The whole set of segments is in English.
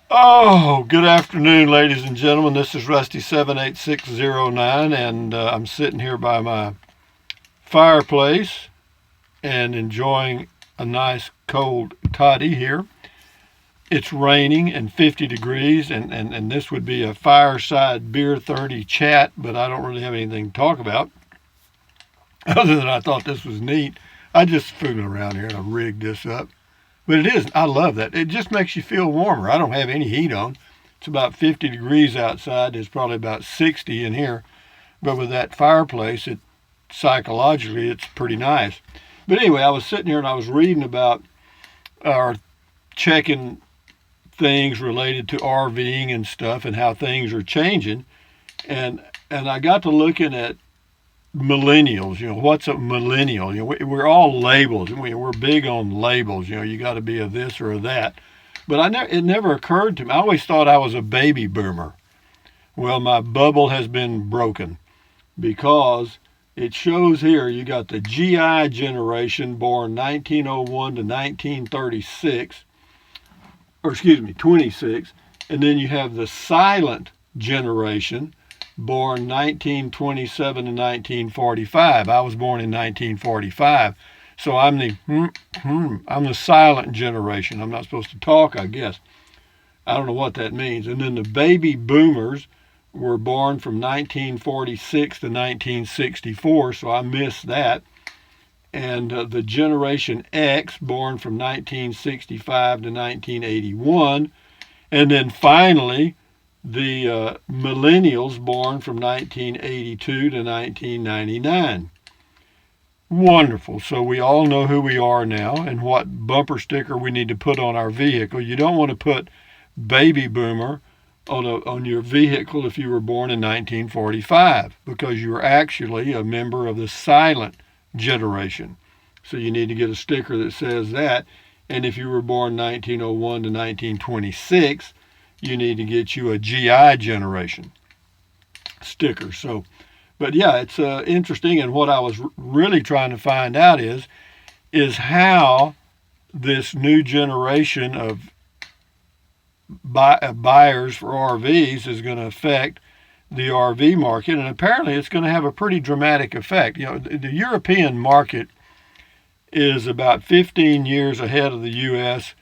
Oh, good afternoon, ladies and gentlemen. This is Rusty78609, and I'm sitting here by my fireplace and enjoying a nice cold toddy here. It's raining and 50 degrees, and this would be a fireside beer 30 chat, but I don't really have anything to talk about other than I thought this was neat. I just fooling around here and I rigged this up. But it is. I love that. It just makes you feel warmer. I don't have any heat on. It's about 50 degrees outside. It's probably about 60 in here. But with that fireplace, it psychologically it's pretty nice. But anyway, I was sitting here and I was reading about our checking things related to RVing and stuff and how things are changing. And and I got to looking at millennials. What's a millennial? We're all labels. We're big on labels. You got to be a this or a that. But it never occurred to me. I always thought I was a baby boomer. Well, my bubble has been broken because it shows here you got the GI generation born 1901 to 1936, or excuse me, 26, and then you have the silent generation born 1927 to 1945. I was born in 1945. So I'm the silent generation. I'm not supposed to talk, I guess. I don't know what that means. And then the baby boomers were born from 1946 to 1964, so I missed that. And the Generation X, born from 1965 to 1981. And then finally, the millennials, born from 1982 to 1999. Wonderful. So we all know who we are now and what bumper sticker we need to put on our vehicle. You don't want to put baby boomer on your vehicle if you were born in 1945 because you are actually a member of the silent generation. So you need to get a sticker that says that. And if you were born 1901 to 1926, you need to get you a GI generation sticker. But yeah, it's interesting. And what I was really trying to find out is how this new generation of buyers for RVs is going to affect the RV market. And apparently it's going to have a pretty dramatic effect. The European market is about 15 years ahead of the U.S.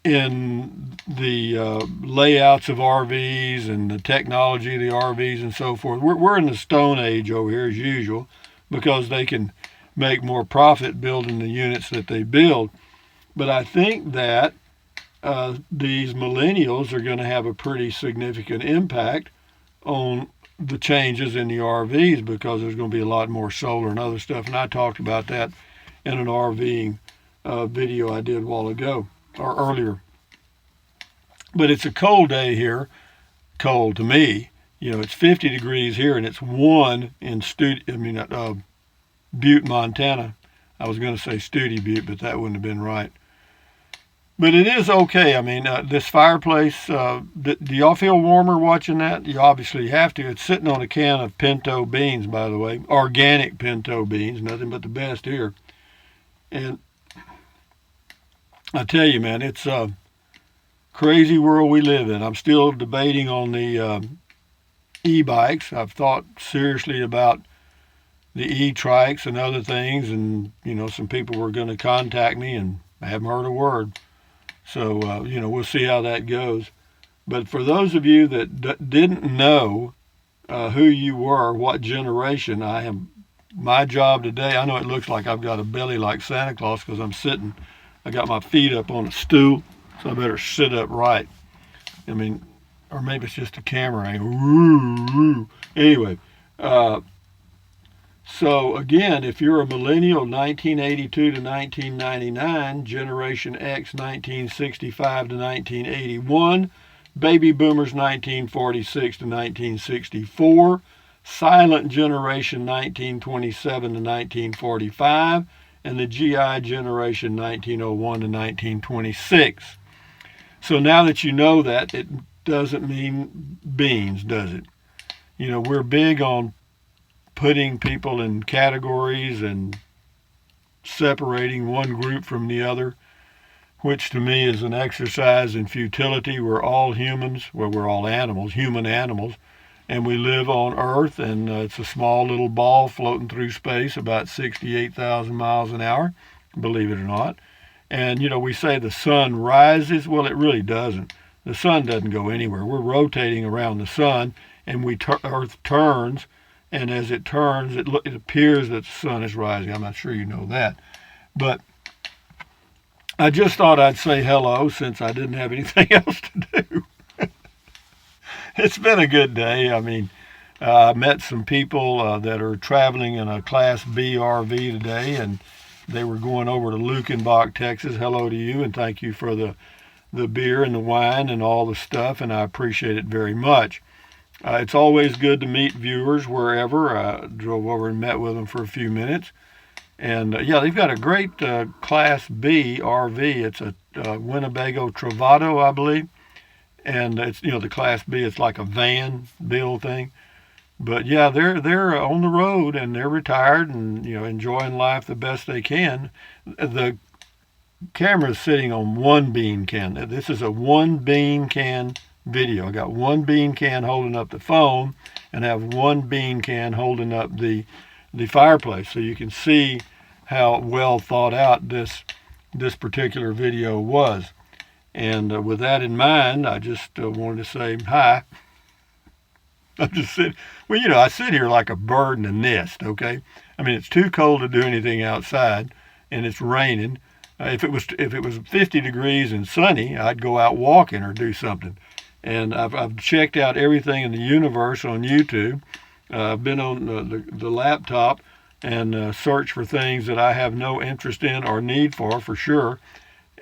in the layouts of RVs and the technology of the RVs and so forth. We're in the Stone Age over here as usual because they can make more profit building the units that they build. But I think that these millennials are going to have a pretty significant impact on the changes in the RVs because there's going to be a lot more solar and other stuff. And I talked about that in an RVing video I did a while ago or earlier. But it's a cold day here, cold to me. It's 50 degrees here and it's 1 in Butte, Montana. I was going to say Studi Butte, but that wouldn't have been right. But it is okay. I mean, this fireplace, do y'all feel warmer watching that? You obviously have to. It's sitting on a can of pinto beans, by the way. Organic pinto beans, nothing but the best here. And I tell you, man, it's a crazy world we live in. I'm still debating on the e-bikes. I've thought seriously about the e-trikes and other things, and some people were going to contact me, and I haven't heard a word. So we'll see how that goes. But for those of you that didn't know who you were, what generation, my job today. I know it looks like I've got a belly like Santa Claus because I'm sitting. I got my feet up on a stool, so I better sit up right. I mean, or maybe it's just a camera angle. Anyway, so again, if you're a millennial 1982 to 1999, Generation X 1965 to 1981, Baby Boomers 1946 to 1964, Silent Generation 1927 to 1945, and the GI Generation 1901 to 1926. So now that you know that, it doesn't mean beans, does it? We're big on putting people in categories and separating one group from the other. which to me is an exercise in futility. We're all humans, well, we're all animals, human animals, and we live on Earth, and it's a small little ball floating through space about 68,000 miles an hour, believe it or not. And, we say the sun rises. Well, it really doesn't. The sun doesn't go anywhere. We're rotating around the sun, and Earth turns, and as it turns, it appears that the sun is rising. I'm not sure you know that. But I just thought I'd say hello since I didn't have anything else to do. It's been a good day. I mean, I met some people that are traveling in a Class B RV today, and they were going over to Lukenbach, Texas. Hello to you, and thank you for the beer and the wine and all the stuff, and I appreciate it very much. It's always good to meet viewers wherever. I drove over and met with them for a few minutes. And, they've got a great Class B RV. It's a Winnebago Travato, I believe. And it's, the Class B, it's like a van build thing. But yeah, they're on the road, and they're retired and, enjoying life the best they can. The camera is sitting on one bean can. This is a one bean can video. I got one bean can holding up the phone, and have one bean can holding up the fireplace, so you can see how well thought out this particular video was. And with that in mind, I just wanted to say hi. I'm just sitting. Well, I sit here like a bird in a nest. Okay, I mean, it's too cold to do anything outside, and it's raining. If it was 50 degrees and sunny, I'd go out walking or do something. And I've checked out everything in the universe on YouTube. I've been on the laptop and searched for things that I have no interest in or need for sure.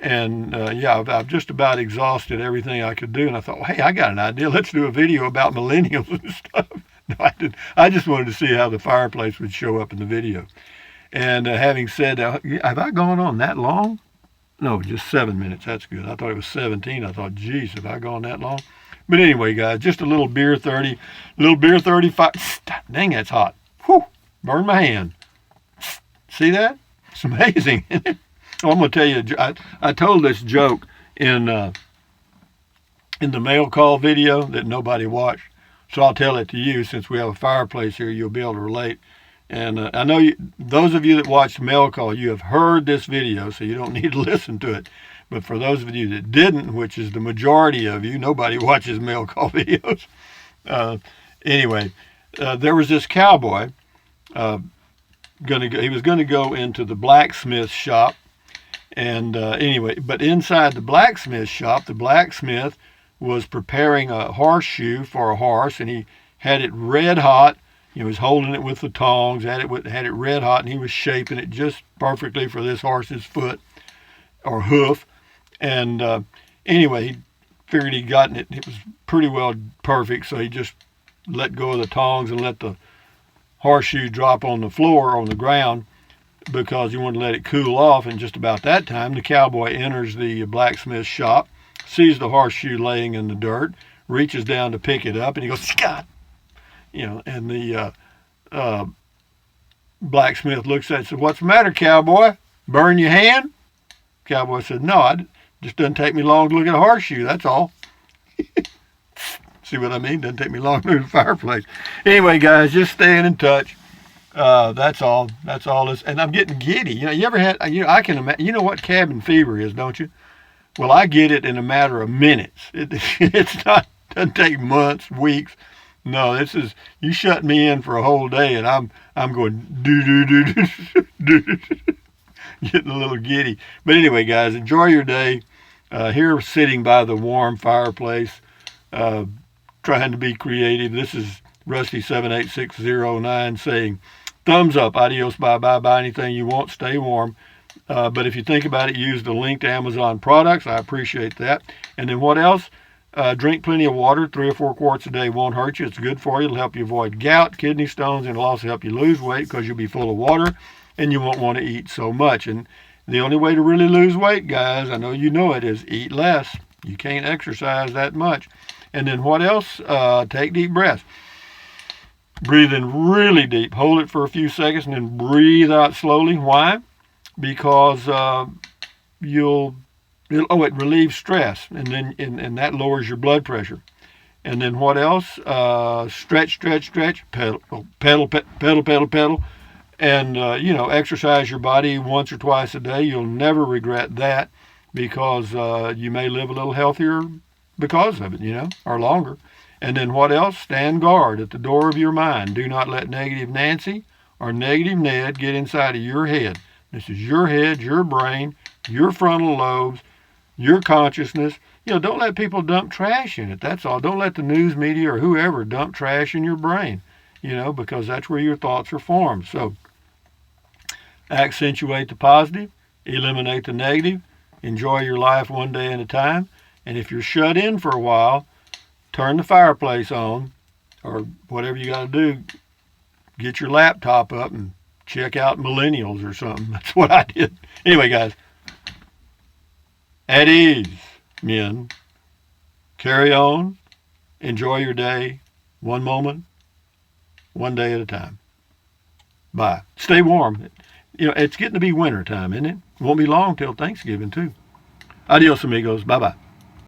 And I've just about exhausted everything I could do. And I thought, well, hey, I got an idea. Let's do a video about millennials and stuff. No, I didn't. I just wanted to see how the fireplace would show up in the video. And having said that, have I gone on that long? No, just 7 minutes. That's good. I thought it was 17. I thought, geez, have I gone that long? But anyway, guys, just a little beer 35. Dang, that's hot. Whew, burned my hand. See that? It's amazing. Oh, I'm going to tell you, I told this joke in the mail call video that nobody watched. So I'll tell it to you since we have a fireplace here. You'll be able to relate. And I know those of you that watched mail call, you have heard this video, so you don't need to listen to it. But for those of you that didn't, which is the majority of you, nobody watches mail call videos. Anyway, there was this cowboy. He was going to go into the blacksmith shop. And but inside the blacksmith shop, the blacksmith was preparing a horseshoe for a horse, and he had it red hot. He was holding it with the tongs, had it red hot, and he was shaping it just perfectly for this horse's foot or hoof. And he figured he'd gotten it. It was pretty well perfect, so he just let go of the tongs and let the horseshoe drop on the floor, on the ground, because he wanted to let it cool off. And just about that time, the cowboy enters the blacksmith shop, sees the horseshoe laying in the dirt, reaches down to pick it up, and he goes, "Scott!" And the blacksmith looks at it and said, "What's the matter, cowboy? Burn your hand?" Cowboy said, "No, it just doesn't take me long to look at a horseshoe, that's all." See what I mean? Doesn't take me long to look at a fireplace. Anyway, guys, just staying in touch. That's all. That's all this. And I'm getting giddy. You ever had, I can imagine, you know what cabin fever is, don't you? Well, I get it in a matter of minutes. Doesn't take months, weeks. No, this is, you shut me in for a whole day and I'm going do, getting a little giddy. But anyway, guys, enjoy your day. Here sitting by the warm fireplace, trying to be creative. This is Rusty 78609 saying, thumbs up, adios, bye-bye, buy anything you want, stay warm. But if you think about it, use the link to Amazon products. I appreciate that. And then what else? Drink plenty of water. 3 or 4 quarts a day won't hurt you. It's good for you. It'll help you avoid gout, kidney stones, and it'll also help you lose weight because you'll be full of water and you won't want to eat so much. And the only way to really lose weight, guys, I know you know it, is eat less. You can't exercise that much. And then what else? Take deep breaths. Breathe in really deep. Hold it for a few seconds and then breathe out slowly. Why? Because you'll it relieves stress, and then and that lowers your blood pressure. And then what else? Stretch, stretch, stretch, pedal, pedal, pedal, pedal, pedal, and exercise your body once or twice a day. You'll never regret that, because you may live a little healthier because of it, or longer. And then what else? Stand guard at the door of your mind. Do not let negative Nancy or negative Ned get inside of your head. This is your head, your brain, your frontal lobes, your consciousness. Don't let people dump trash in it. That's all. Don't let the news media or whoever dump trash in your brain, because that's where your thoughts are formed. So accentuate the positive, eliminate the negative, enjoy your life one day at a time. And if you're shut in for a while, turn the fireplace on, or whatever you got to do. Get your laptop up and check out Millennials or something. That's what I did. Anyway, guys, at ease, men. Carry on. Enjoy your day. One moment, one day at a time. Bye. Stay warm. It's getting to be winter time, isn't it? It won't be long till Thanksgiving, too. Adios, amigos. Bye-bye.